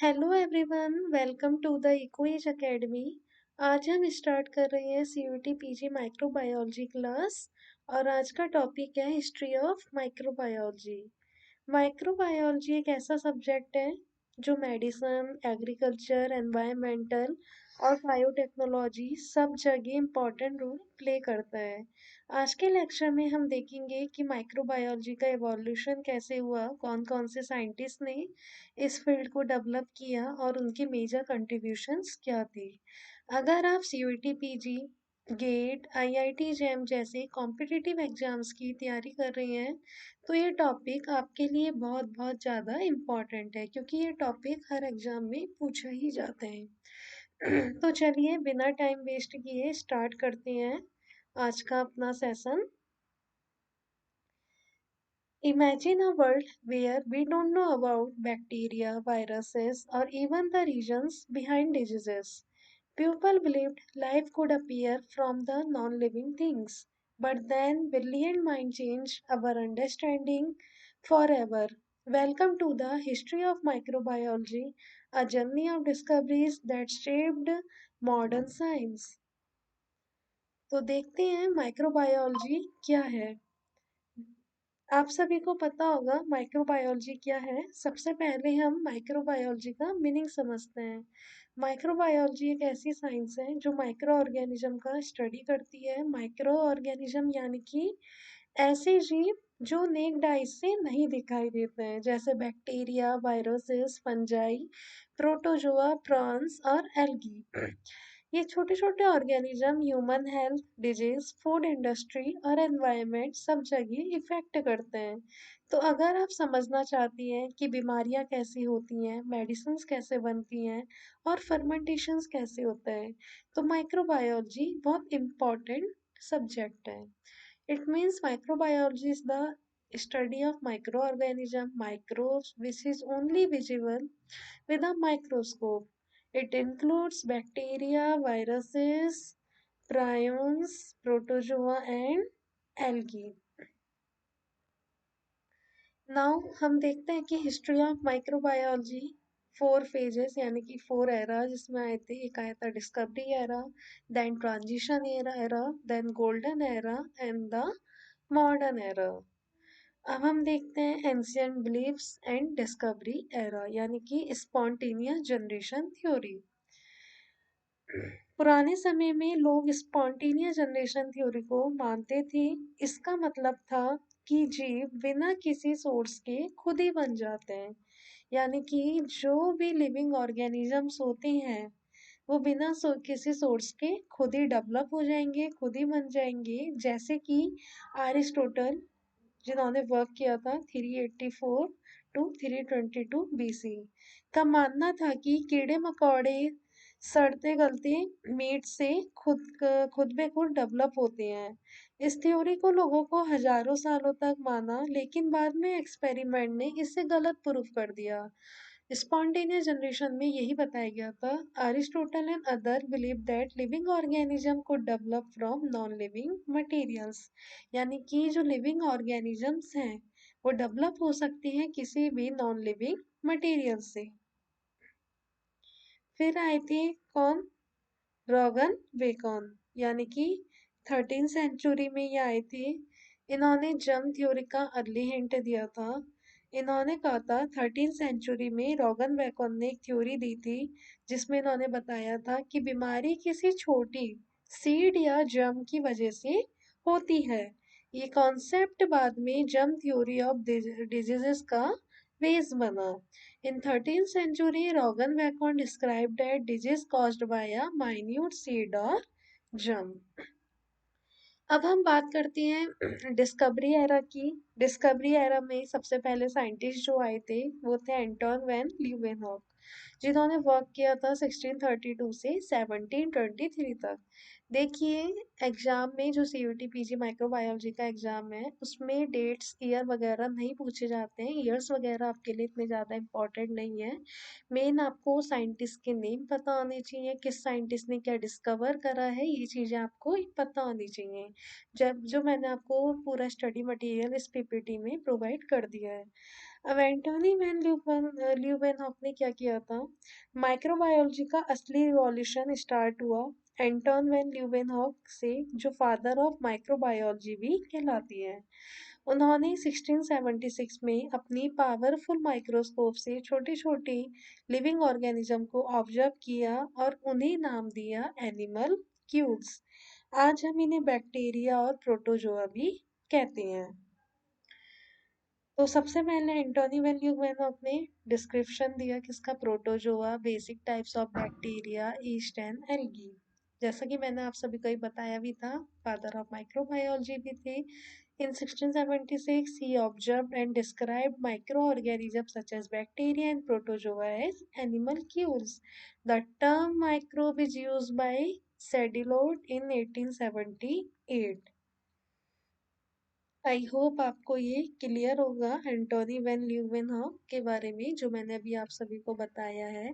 Hello everyone, welcome to the eco age academy. आज हम start कर रहे हैं सीयूटी पीजी माइक्रोबायोलॉजी क्लास। और आज का टॉपिक है हिस्ट्री ऑफ माइक्रोबायोलॉजी। माइक्रोबायोलॉजी एक ऐसा सब्जेक्ट है जो मेडिसिन, एग्रीकल्चर, एनवायरमेंटल और बायोटेक्नोलॉजी सब जगह इम्पोर्टेंट रोल प्ले करता है। आज के लेक्चर में हम देखेंगे कि माइक्रोबायोलॉजी का एवोल्यूशन कैसे हुआ, कौन कौन से साइंटिस्ट ने इस फील्ड को डेवलप किया और उनकी मेजर कंट्रीब्यूशंस क्या थी। अगर आप CUET PG, GATE, IIT JAM जैसे कॉम्पिटिटिव एग्जाम्स की तैयारी कर रहे हैं तो ये टॉपिक आपके लिए बहुत बहुत ज़्यादा इम्पॉर्टेंट है, क्योंकि ये टॉपिक हर एग्जाम में पूछा ही जाते हैं। तो चलिए बिना टाइम वेस्ट किए स्टार्ट करते हैं आज का अपना session. Imagine a world where we don't know about bacteria, viruses, or even the reasons behind diseases. People believed life could appear from the non living things. But then brilliant mind changed our understanding forever. Welcome to the history of microbiology, a journey of discoveries that shaped modern science. तो देखते हैं microbiology क्या है। आप सभी को पता होगा माइक्रोबायोलॉजी क्या है। सबसे पहले हम माइक्रोबायोलॉजी का मीनिंग समझते हैं। माइक्रोबायोलॉजी एक ऐसी साइंस है जो माइक्रो ऑर्गेनिज्म का स्टडी करती है। माइक्रो ऑर्गेनिज्म यानी कि ऐसे जीव जो नेक्ड आई से नहीं दिखाई देते हैं, जैसे bacteria, viruses, fungi, protozoa, prawns और एल्गी। ये छोटे छोटे organism human health, disease, food industry और एनवायरनमेंट सब जगह इफेक्ट करते हैं। तो अगर आप समझना चाहती हैं कि बीमारियां कैसी होती हैं, मेडिसिन्स कैसे बनती हैं और फर्मेंटेशंस कैसे होता है, तो माइक्रोबायोलॉजी बहुत इम्पोर्टेंट सब्जेक्ट है। It means microbiology is the study of microorganism, microbes, which is only visible with a microscope. It includes bacteria, viruses, prions, protozoa and algae. Now हम देखते हैं कि history of microbiology four phases यानी कि four era जिसमें आए थे। एक आया था discovery era, then transition era, then golden era and the modern era. अब हम देखते हैं ancient beliefs and discovery era यानी कि स्पॉन्टेनियस जनरेशन थ्योरी। पुराने समय में लोग स्पॉन्टेनियस जनरेशन थ्योरी को मानते थे। इसका मतलब था कि जीव बिना किसी सोर्स के खुद ही बन जाते हैं, यानी कि जो भी लिविंग ऑर्गेनिजम्स होते हैं वो बिना किसी सोर्स के खुद ही डेवलप हो जाएंगे, खुद ही बन जाएंगे। जैसे कि अरिस्टोटल, जिन्होंने वर्क किया था 384 टू 322 बीसी, का मानना था कि कीड़े मकोड़े सड़ते गलते मीट से खुद ब खुद डेवलप होते हैं। इस थ्योरी को लोगों को हजारों सालों तक माना, लेकिन बाद में एक्सपेरिमेंट ने इसे गलत प्रूफ कर दिया। स्पॉन्टेनियस जनरेशन में यही बताया गया था। Aristotle and other believe that living organism could develop from non living materials, यानी कि जो लिविंग ऑर्गेनिजम्स हैं वो डेवलप हो सकते हैं किसी भी नॉन लिविंग मटेरियल से। फिर आए थे कौन? रॉगन बेकन, यानी कि 13th सेंचुरी में ये आए थे। इन्होंने जर्म थ्योरी का अर्ली हिंट दिया था। इन्होंने कहा था 13th सेंचुरी में रॉगन बेकन ने एक थ्योरी दी थी जिसमें इन्होंने बताया था कि बीमारी किसी छोटी सीड या जर्म की वजह से होती है। ये कॉन्सेप्ट बाद में जर्म थ्योरी ऑफ डिजीजेस का बेस बना। In 13th century, Rogan Bacon described that disease caused by a minute seed or germ. अब हम बात करते हैं डिस्कवरी एरा की। डिस्कवरी एरा में सबसे पहले साइंटिस्ट जो आए थे वो थे एंटोन वैन ल्यूवेनहॉक, जिन्होंने वर्क किया था 1632 से 1723 तक। देखिए, एग्जाम में जो सीयूटी पीजी माइक्रोबायोलॉजी का एग्जाम है उसमें डेट्स, ईयर वगैरह नहीं पूछे जाते हैं। ईयर्स वगैरह आपके लिए इतने ज़्यादा इम्पोर्टेंट नहीं है। मेन आपको साइंटिस्ट के नेम पता होने चाहिए, किस साइंटिस्ट ने क्या डिस्कवर करा है, ये चीज़ें आपको पता होनी चाहिए। जब जो मैंने आपको पूरा स्टडी मटेरियल इस पीपीटी में प्रोवाइड कर दिया है। अब एंटोनी वैन ल्यूवेनहॉक ने क्या किया था? माइक्रोबायोलॉजी का असली रिवॉल्यूशन स्टार्ट हुआ एंटोन वैन ल्यूवेनहॉक से, जो फादर ऑफ माइक्रोबायोलॉजी भी कहलाती है। उन्होंने 1676 में अपनी पावरफुल माइक्रोस्कोप से छोटी-छोटी लिविंग ऑर्गेनिज्म को ऑब्जर्व किया और उन्हें नाम दिया एनिमल क्यूब्स। आज हम इन्हें बैक्टीरिया और प्रोटोजोआ भी कहते हैं। तो सबसे पहले एंटोनी वेन ल्यूवेनॉक ने डिस्क्रिप्शन दिया किसका, protozoa, basic types of bacteria, east and algae. जैसा कि मैंने आप सभी को ही बताया भी था, फादर ऑफ माइक्रोबायोलॉजी भी थे। In 1676, he observed and described microorganisms such as bacteria and protozoa as animalcules. The term microbe is used by Sedilot in 1878. I hope आपको ये क्लियर होगा एंटोनी वेन ल्यूवेनहॉक के बारे में, जो मैंने अभी आप सभी को बताया है।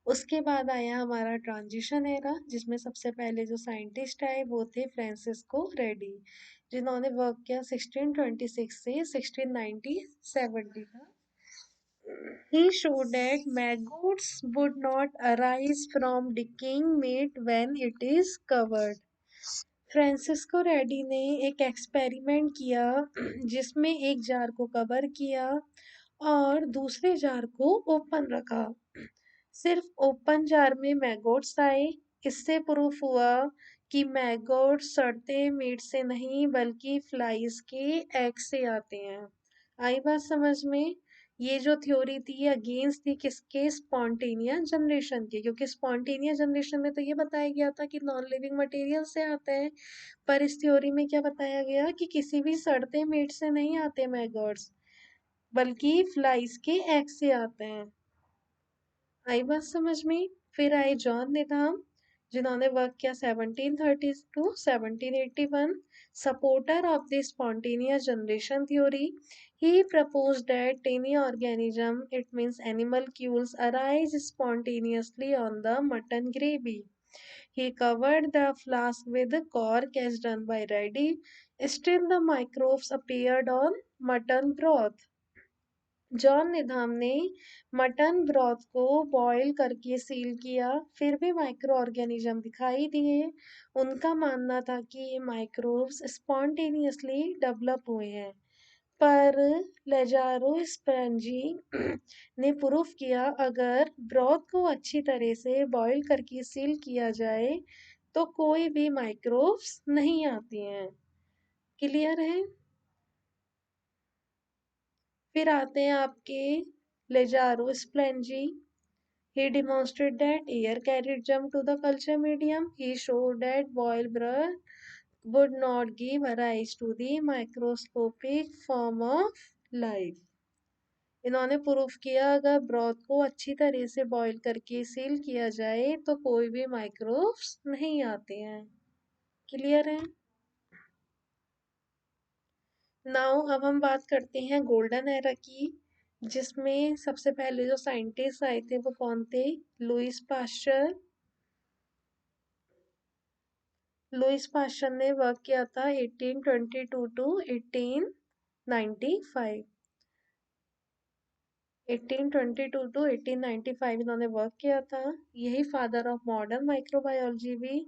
उसके बाद आया हमारा ट्रांजिशन एरा, जिसमें सबसे पहले जो साइंटिस्ट आए वो थे फ्रांसिस्को रेडी, जिन्होंने वर्क किया 1626 से 1697 तक। He showed that maggots would not arise from decaying meat when it is covered. Francisco Reddy ने एक एक्सपेरिमेंट किया जिसमें एक जार को कवर किया और दूसरे जार को ओपन रखा। सिर्फ ओपन जार में मैगोट्स आए। इससे प्रूफ हुआ कि मैगोट्स सड़ते मीट से नहीं बल्कि फ्लाइज के एग से आते हैं। आई बात समझ में? ये जो थ्योरी थी ये अगेंस्ट थी किसके, स्पॉन्टेनियस जनरेशन के, क्योंकि स्पॉन्टेनियस जनरेशन में तो ये बताया गया था कि नॉन लिविंग मटेरियल से आते हैं, पर इस थ्योरी में क्या बताया गया कि किसी भी सड़ते मीट से नहीं आते मैगोट्स, बल्कि फ्लाइज के एग से आते हैं। आई बात समझ में? फिर आए जॉन निथाम, जिन्होंने वर्क किया 1730 to 1781, supporter of the spontaneous generation theory. He proposed that tiny organism, it means animalcules, arise spontaneously on the mutton gravy. He covered the flask with cork as done by Reddy. Still the microbes appeared on mutton broth. John Needham ने mutton broth को boil करके seal किया, फिर भी micro organism दिखाई दिए। उनका मानना था कि ये माइक्रोब्स स्पॉन्टेनियसली डेवलप हुए हैं, पर लेजारो स्पेंजी ने प्रूफ किया अगर ब्रॉथ को अच्छी तरह से बॉईल करके सील किया जाए तो कोई भी माइक्रोब्स नहीं आती हैं। क्लियर है? फिर आते हैं आपके लेजारो स्प्लेंजी। He demonstrated that air carried germ to the culture medium. He showed that boiled broth would not give rise to the microscopic form of life. इन्होंने प्रूफ किया अगर ब्रॉथ को अच्छी तरह से बॉईल करके सील किया जाए तो कोई भी माइक्रोब्स नहीं आते हैं। क्लियर है? नाउ अब हम बात करते हैं गोल्डन एरा की, जिसमें सबसे पहले जो साइंटिस्ट आए थे वो कौन थे? Louis Pasteur. लुइस पास्चर ने वर्क किया था 1822 टू 1895। 1822 टू 1895 इन्होंने वर्क किया था। यही फादर ऑफ मॉडर्न माइक्रोबायोलॉजी भी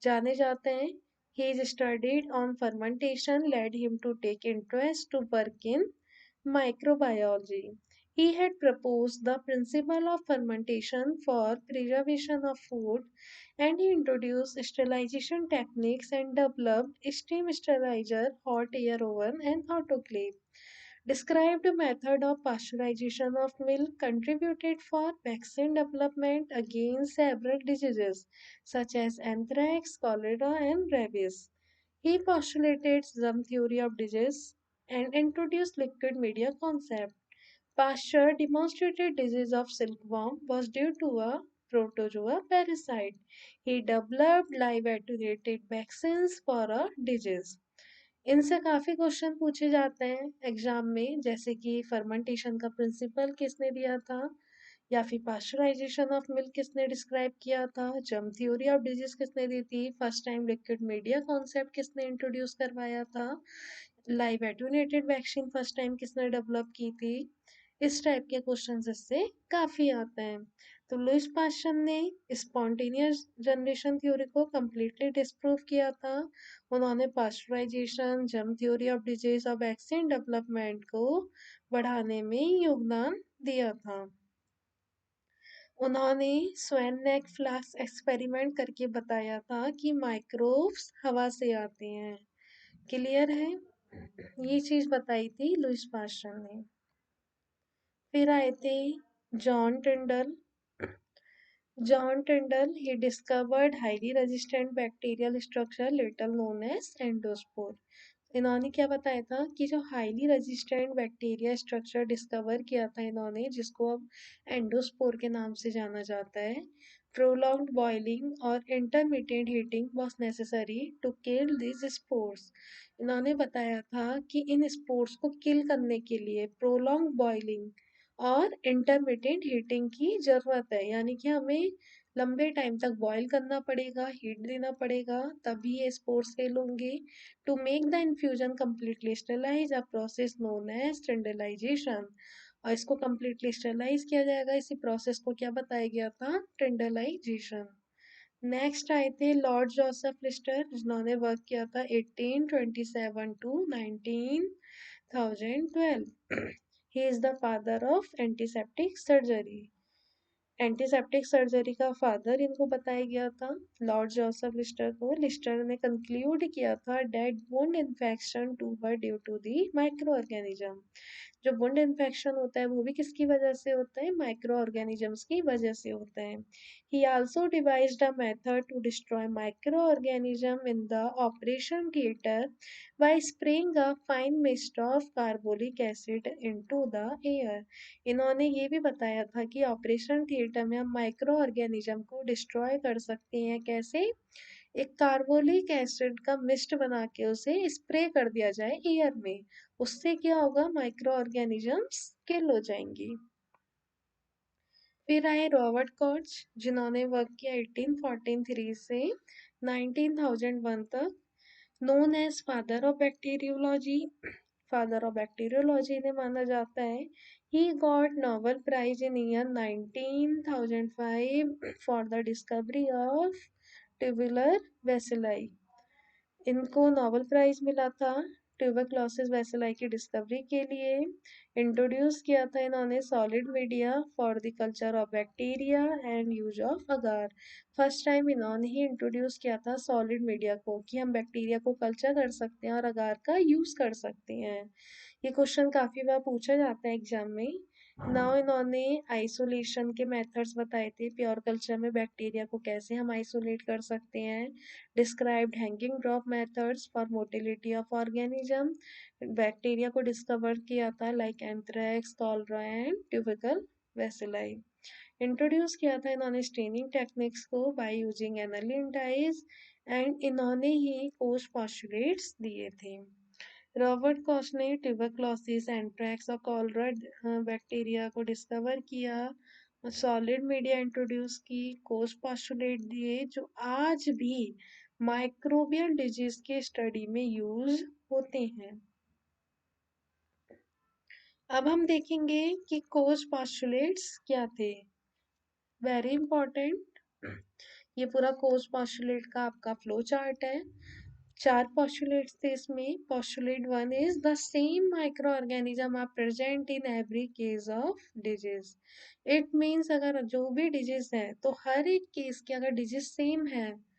जाने जाते हैं। His studied on fermentation led him to take interest to work in microbiology. He had proposed the principle of fermentation for preservation of food, and he introduced sterilization techniques and developed steam sterilizer, hot air oven, and autoclave. Described a method of pasteurization of milk, contributed for vaccine development against several diseases such as anthrax, cholera, and rabies. He postulated germ theory of disease and introduced liquid media concept. Pasteur demonstrated disease of silkworm was due to a protozoa parasite. He developed live attenuated vaccines for a disease. इनसे काफी question पूछे जाते हैं exam में, जैसे कि fermentation का principal किसने दिया था, या फिर पास्चराइजेशन ऑफ मिल्क किसने डिस्क्राइब किया था, जर्म थ्योरी ऑफ डिजीज किसने दी थी, first time liquid media concept किसने इंट्रोड्यूस करवाया था, लाइव एटूनेटेड वैक्सीन फर्स्ट टाइम किसने डेवलप की थी, इस टाइप के क्वेश्चंस इससे काफी आते हैं। तो लुईस पास्चर ने स्पॉन्टेनियस जनरेशन थ्योरी को कम्प्लीटली डिस्प्रूव किया था। उन्होंने pasteurization, germ theory of disease और वैक्सीन डेवलपमेंट को बढ़ाने में योगदान दिया था। उन्होंने स्वैन-नेक फ्लास्क एक्सपेरिमेंट करके बताया था कि माइक्रोब्स हवा से आते हैं। क्लियर है? ये चीज बताई थी लुईस पास्चर ने। फिर आए थे John टिंडल। John Tyndall, he discovered highly resistant bacterial structure later known as endospore. इन्होंने क्या बताया था कि जो highly resistant bacteria structure discover किया था इन्होंने, जिसको अब एंडोस्पोर के नाम से जाना जाता है, प्रोलॉन्ग्ड बॉइलिंग और intermediate heating was necessary to kill this spores. इन्होंने बताया था कि इन स्पोर्स को किल करने के लिए प्रोलॉन्ग बॉइलिंग और इंटरमीडिएट हीटिंग की जरूरत है, यानी कि हमें लंबे टाइम तक बॉईल करना पड़ेगा, हीट देना पड़ेगा, तभी ये स्पोर्स फेल होंगे। To make the infusion completely sterilized, a process known as sterilization। और इसको completely sterilize किया जाएगा, इसी प्रोसेस को क्या बताया गया था? स्टेरिलाइजेशन। नेक्स्ट आए थे लॉर्ड जोसेफ लिस्टर, जिन्होंने वर्क किया था 1827 to 1912। He is the father of antiseptic surgery. Antiseptic surgery का फादर इनको बताया गया था, लॉर्ड जोसेफ लिस्टर को। लिस्टर ने कंक्लूड किया था that wound infection to were due to the microorganism. जो वुंड इन्फेक्शन होता है वो भी किसकी वजह से होता है? माइक्रो ऑर्गेनिजम्स की वजह से होता है। He also devised a method to destroy microorganism in the operation theatre by spraying a fine mist of carbolic acid into the air. इन्होंने ये भी बताया था कि ऑपरेशन थिएटर में हम माइक्रो ऑर्गेनिज्म को डिस्ट्रॉय कर सकते हैं। कैसे? एक कार्बोलिक एसिड का मिस्ट बना के उसे स्प्रे कर दिया जाए एयर में, उससे क्या होगा? माइक्रो ऑर्गेनिजम्स किल हो जाएंगी। फिर आए रॉबर्ट कॉच, जिन्होंने वर्क किया 1843 से 1901 तक, known as father of bacteriology. Father of bacteriology ने माना जाता है। He got Nobel prize in year 1905 for the discovery of tubular bacilli. इनको नोबेल प्राइज मिला था ट्यूबरक्लोसिस बैसिलाई की डिस्कवरी के लिए। इंट्रोड्यूस किया था इन्होंने solid media for the culture of bacteria and use of agar. First time इन्होंने ही इंट्रोड्यूस किया था सॉलिड मीडिया को, कि हम बैक्टीरिया को कल्चर कर सकते हैं और अगार का यूज कर सकते हैं। ये क्वेश्चन काफी बार पूछा जाता है एग्जाम में। नाउ इन्होंने आइसोलेशन के मेथड्स बताए थे, प्योर कल्चर में बैक्टीरिया को कैसे हम आइसोलेट कर सकते हैं। Described hanging drop methods for motility of organism. Bacteria को डिस्कवर किया था like anthrax, cholera and tubercle bacilli. Introduce किया था इन्होंने स्टेनिंग टेक्निक्स को by using aniline dyes, and इन्होंने ही कोष पॉस्टुलेट्स दिए थे। रॉबर्ट कॉश ने ट्यूबरक्लोसिस, एंथ्रेक्स और कॉलरा बैक्टीरिया को डिस्कवर किया, सॉलिड मीडिया इंट्रोड्यूस की, कोष पॉस्टुलेट दिए, जो आज भी माइक्रोबियल डिजीज के स्टडी में यूज होते हैं। अब हम देखेंगे कि कोष पॉस्टुलेट्स क्या थे। वेरी इंपॉर्टेंट, ये पूरा कोष पॉस्टुलेट का आपका फ्लो चार्ट है। चार पॉस्टुलेट्स थे इसमें। Postulate one is the same microorganism are present in every case of disease. It means अगर जो भी डिजीज है तो हर एक केस के अगर डिजीज सेम है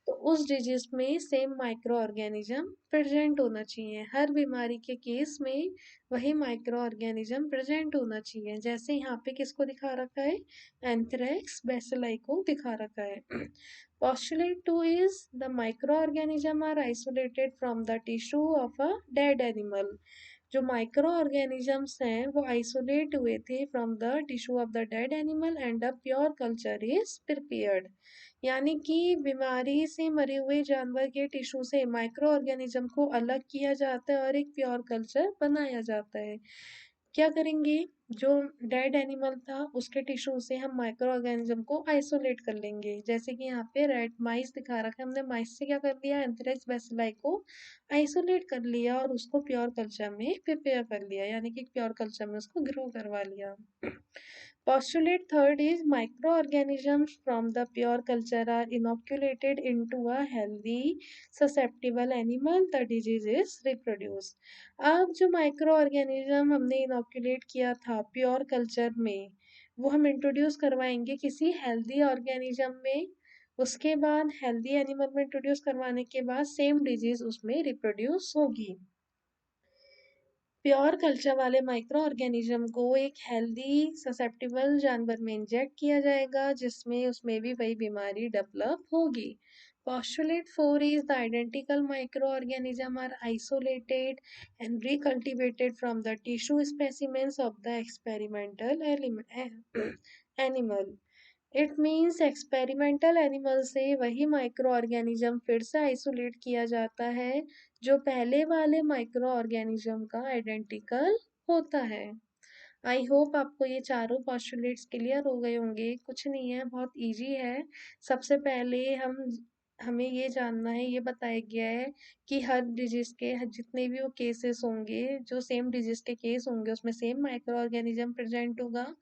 तो उस डिजीज में सेम माइक्रो ऑर्गेनिज्म प्रेजेंट होना चाहिए। हर बीमारी के केस में वही माइक्रो ऑर्गेनिज्म प्रेजेंट होना चाहिए। जैसे यहाँ पे किसको दिखा रखा है? एंथ्रेक्स बैसिलाई को दिखा रखा है। Postulate 2 is the microorganisms are isolated from the tissue of a dead animal। जो माइक्रो ऑर्गेनिजम्स हैं वो आइसोलेट हुए थे from the tissue of the dead animal and a pure culture is prepared. यानी कि बीमारी से मरे हुए जानवर के टिश्यू से माइक्रो ऑर्गेनिज्म को अलग किया जाता है और एक प्योर कल्चर बनाया जाता है। क्या करेंगे, जो डेड एनिमल था उसके टिश्यू से हम माइक्रो ऑर्गेनिज्म को आइसोलेट कर लेंगे। जैसे कि यहाँ पे रेड माइस दिखा रखा है, हमने माइस से क्या कर लिया, एंथ्रेक्स बैसिलाई को आइसोलेट कर लिया और उसको प्योर कल्चर में प्रिपेयर कर लिया, यानी कि प्योर कल्चर में उसको ग्रो करवा लिया। Postulate third is microorganisms from the pure culture are inoculated into a healthy, susceptible animal. The disease is reproduced. अब जो माइक्रो ऑर्गेनिज्म हमने इनोक्यूलेट किया था प्योर कल्चर में, वो हम इंट्रोड्यूस करवाएंगे किसी हेल्दी ऑर्गेनिज्म में। उसके बाद हेल्दी एनिमल में इंट्रोड्यूस करवाने के बाद सेम डिजीज उसमें रिप्रोड्यूस होगी। प्योर कल्चर वाले माइक्रो ऑर्गेनिज्म को एक हेल्दी ससेप्टिबल जानवर में इंजेक्ट किया जाएगा, जिसमें उसमें भी वही बीमारी डेवलप होगी। Postulate 4 is the identical microorganisms are isolated and recultivated from the tissue specimens of the experimental animal. It means experimental animal से वही माइक्रो ऑर्गेनिज्म फिर से आइसोलेट किया जाता है जो पहले वाले माइक्रो ऑर्गेनिज्म का आइडेंटिकल होता है। आई होप आपको ये चारों पॉस्टुलेट्स क्लियर हो गए होंगे। कुछ नहीं है, बहुत इजी है। सबसे पहले हमें ये जानना है, ये बताया गया है कि हर डिजीज के जितने भी वो केसेस होंगे, जो सेम डिजीज के केस होंगे उसमें सेम माइक्रो ऑर्गेनिज्म प्रेजेंट होगा।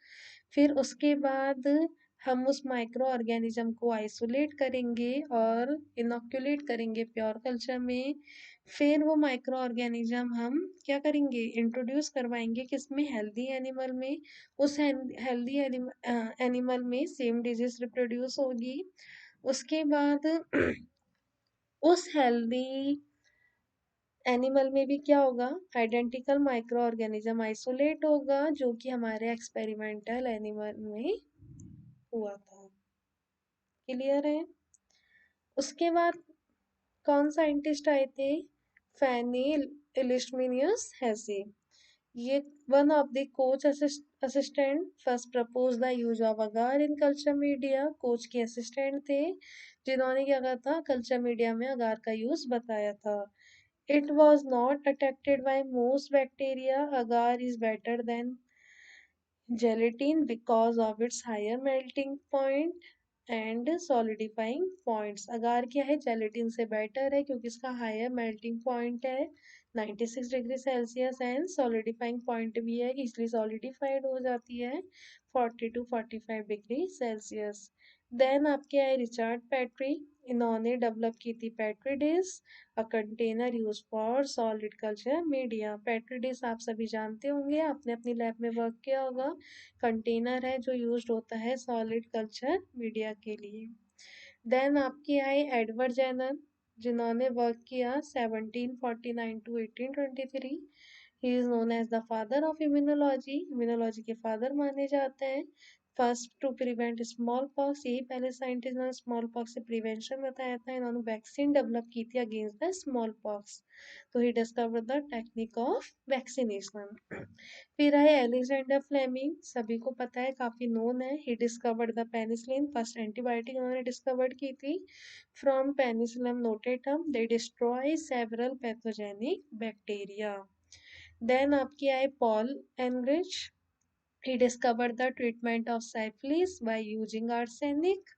फिर उसके बाद हम उस माइक्रो ऑर्गेनिज्म को आइसोलेट करेंगे और इनोक्यूलेट करेंगे प्योर कल्चर में। फिर वो माइक्रो ऑर्गेनिज्म हम क्या करेंगे, इंट्रोड्यूस करवाएंगे किसमें, हेल्दी एनिमल में। उस हेल्दी एनिमल में सेम डिजीज रिप्रोड्यूस होगी। उसके बाद उस हेल्दी एनिमल में भी क्या होगा, आइडेंटिकल माइक्रो ऑर्गेनिज्म आइसोलेट होगा, जो कि हमारे एक्सपेरिमेंटल एनिमल में हुआ था। क्लियर है। उसके बाद कौन साइंटिस्ट आए थे, फैनी इलिश्मिनियस हेसी। ये one of the coach assistant first propose the use of agar in culture media. Coach के असिस्टेंट थे जिन्होंने क्या कहा था, कल्चर मीडिया में अगार का यूज बताया था। It was not attacked by most bacteria. Agar is better than gelatin because of its higher melting point and solidifying points. Agar क्या है, जेलेटिन से बेटर है क्योंकि इसका हायर मेल्टिंग पॉइंट है 96 degree Celsius and solidifying point भी है, इसलिए सॉलिडिफाइड हो जाती है 40 to 45 डिग्री सेल्सियस। देन आपके आए रिचर्ड पैट्री। इन्होंने डेवलप की थी petri dish, a container use for solid culture media. Petri dish आप सभी जानते होंगे, आपने अपनी लैब में वर्क किया होगा। कंटेनर है जो यूज्ड होता है सॉलिड कल्चर मीडिया के लिए। देन आपके आए एडवर्ड जेनर, जिन्होंने वर्क किया 1749 to 1823। He is known as the father of immunology, immunology के फादर माने जाते हैं। First to prevent smallpox, यही पहले साइंटिस्ट ने स्मॉल पॉक्स से प्रिवेंशन बताया था। इन्होंने वैक्सीन डेवलप की थी अगेंस्ट द स्मॉल पॉक्स, तो he discover the technique of vaccination. फिर आए एलेक्जेंडर फ्लेमिंग, सभी को पता है, काफी नोन है। He discovered the penicillin, first antibiotic उन्होंने डिस्कवर्ड की थी। From penicillin notatum they destroy several pathogenic bacteria. Then आपके आए Paul Ehrlich. He discovered the treatment of syphilis by using arsenic.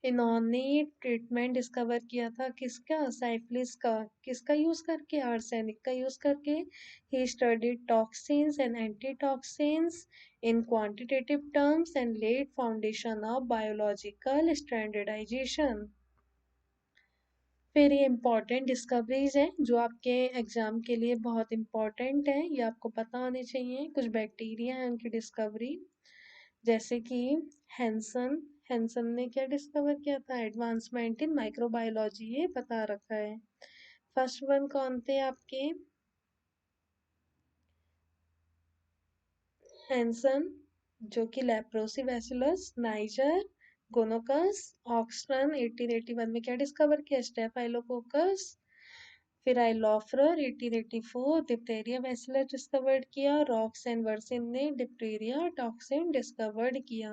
इन्होंने ट्रीटमेंट डिस्कवर किया था किसका, साइफिलिस का, किसका यूज करके, आर्सेनिक का यूज करके। He studied toxins and antitoxins in quantitative terms and laid foundation of biological standardization. फिर ये इम्पॉर्टेंट डिस्कवरीज हैं जो आपके एग्जाम के लिए बहुत इम्पॉर्टेंट है, ये आपको पता होने चाहिए। कुछ बैक्टीरिया हैं उनकी डिस्कवरी, जैसे कि हैंसन। हैंसन ने क्या डिस्कवर किया था, एडवांसमेंट इन माइक्रोबायोलॉजी, ये बता रखा है। फर्स्ट वन कौन थे आपके, हैंसन, जो कि लेप्रोसी बैसिलस नाइजर गोनोकस ऑक्सफर्न 1881 में क्या डिस्कवर किया, स्टेफाइलोकोकस। फिर आई लॉफरर 1884 डिप्टेरिया बैसिलस डिस्कवर्ड किया। रॉक्स एंड वर्सिन ने डिप्टेरिया टॉक्सिन डिस्कवर्ड किया।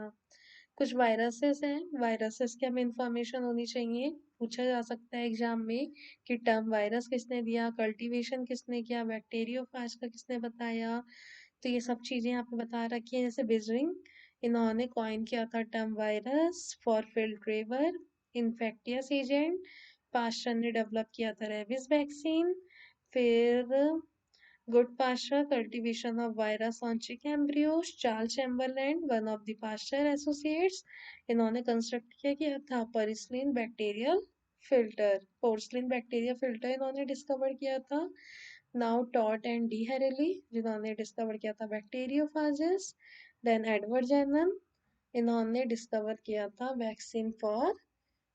कुछ वायरसेस हैं, वायरसेस की हमें इंफॉर्मेशन होनी चाहिए, पूछा जा सकता है एग्जाम में कि टर्म वायरस किसने दिया, कल्टीवेशन किसने किया, बैक्टीरियोफाज का किसने बताया, तो ये सब चीज़ें यहाँ पे बता रखी हैं, जैसे बिजरिंग इन्होंने कॉइन किया था term virus for filterable infectious agent. Pasteur ने डेवलप किया था रेबिस वैक्सीन। फिर Goodpasture cultivation of virus on chick embryos. Charles Chamberland one of the Pasteur associates, इन्होंने कंस्ट्रक्ट किया था porcelain bacterial filter, porcelain bacteria filter इन्होंने discover किया था। नाउ टॉट एंड डी हेरेली जिन्होंने डिस्कवर किया था बैक्टीरियोफाजिस। देन एडवर्ड जेनन, इन्होंने डिस्कवर किया था वैक्सीन फॉर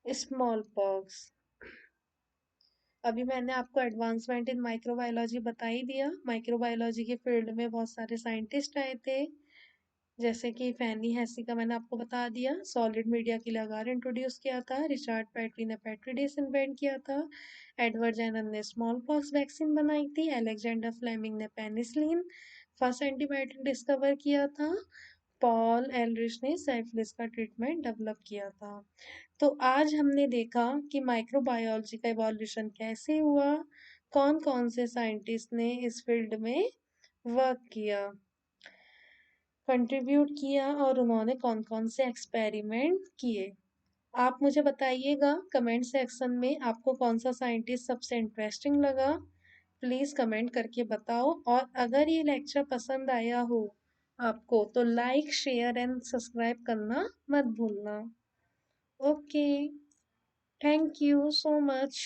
स्मॉल पॉक्स। अभी मैंने आपको एडवांसमेंट इन माइक्रोबायोलॉजी बता ही दिया। माइक्रोबायोलॉजी के फील्ड में बहुत सारे साइंटिस्ट आए थे, जैसे कि फैनी हैसी का मैंने आपको बता दिया, सॉलिड मीडिया के लिए अगार इंट्रोड्यूस किया था, रिचार्ड पैटरी ने पेट्रीडेस इन्वेंट किया था, एडवर्ड जेनर ने स्मॉल पॉक्स वैक्सीन बनाई थी, अलेक्जेंडर फ्लेमिंग ने पेनिसिलिन फर्स्ट एंटीबायोटिक डिस्कवर किया था, पॉल एलरिच ने साइफिलिस का ट्रीटमेंट डेवलप किया था। तो आज हमने देखा कि माइक्रोबायोलॉजी का इवोल्यूशन कैसे हुआ, कौन कौन से साइंटिस्ट ने इस फील्ड में वर्क किया, कंट्रीब्यूट किया और उन्होंने कौन कौन से एक्सपेरिमेंट किए। आप मुझे बताइएगा कमेंट सेक्शन में आपको कौन सा साइंटिस्ट सबसे इंटरेस्टिंग लगा। प्लीज़ कमेंट करके बताओ, और अगर ये लेक्चर पसंद आया हो आपको तो लाइक शेयर एंड सब्सक्राइब करना मत भूलना। Okay, thank you so much.